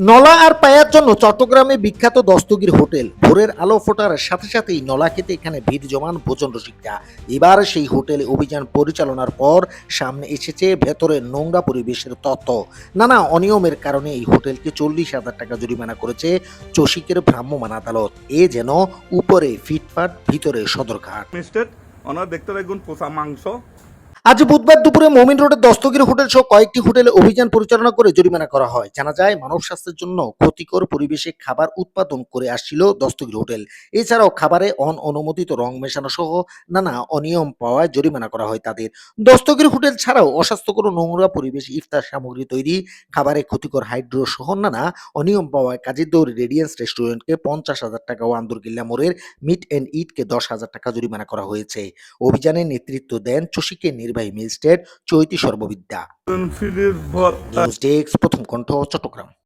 নলা আর পায়ার জন্য চট্টগ্রামে বিখ্যাত দস্তগীর হোটেল। ভোরের আলো ফোটার সাথে সাথেই নলা খেতে এখানে ভিড় জমান ভোজন রসিকরা। এবার সেই হোটেলে অভিযান পরিচালনার পর সামনে এসেছে ভেতরে নোংরা পরিবেশের তথ্য। নানা অনিয়মের কারণে এই হোটেলকে 40,000 টাকা জরিমানা করেছে চসিকের ভ্রাম্যমাণ আদালত। এ যেন উপরে ফিটফাট, ভিতরে সদরঘাট। মিস্টেড ওনারা দেখতে দেখুন পোষা মাংস। আজ বুধবার দুপুরে মোমিন রোডের দস্তগীর হোটেল সহ কয়েকটি হোটেলে অভিযান পরিচালনা করে জরিমানা করা হয়। জানা যায়, মানব স্বাস্থ্যের জন্য ক্ষতিকর পরিবেশে খাবার উৎপাদন করে আসছিল দস্তগীর হোটেল। এছাড়াও খাবারে অনুমোদিত রং মেশানো সহ নানা অনিয়ম পাওয়ায় জরিমানা করা হয় তাদের। দস্তগীর হোটেল ছাড়াও অস্বাস্থ্যকর নোংরা পরিবেশ, ইফতার সামগ্রী তৈরি, খাবারে ক্ষতিকর হাইড্রো সহ নানা অনিয়ম পাওয়ায় কাজীর দৌড় রেডিয়েন্স রেস্টুরেন্টকে 50,000 টাকা ও আন্দরকিল্লা মোড়ের মিট অ্যান্ড ইটকে 10,000 টাকা জরিমানা করা হয়েছে। অভিযানে নেতৃত্ব দেন চসিকের নির্বাহী ম্যাজিস্ট্রেট চৈতি সর্ববিদ্যা। নিউজ ডেস্ক, প্রথম কণ্ঠ, চট্টগ্রাম।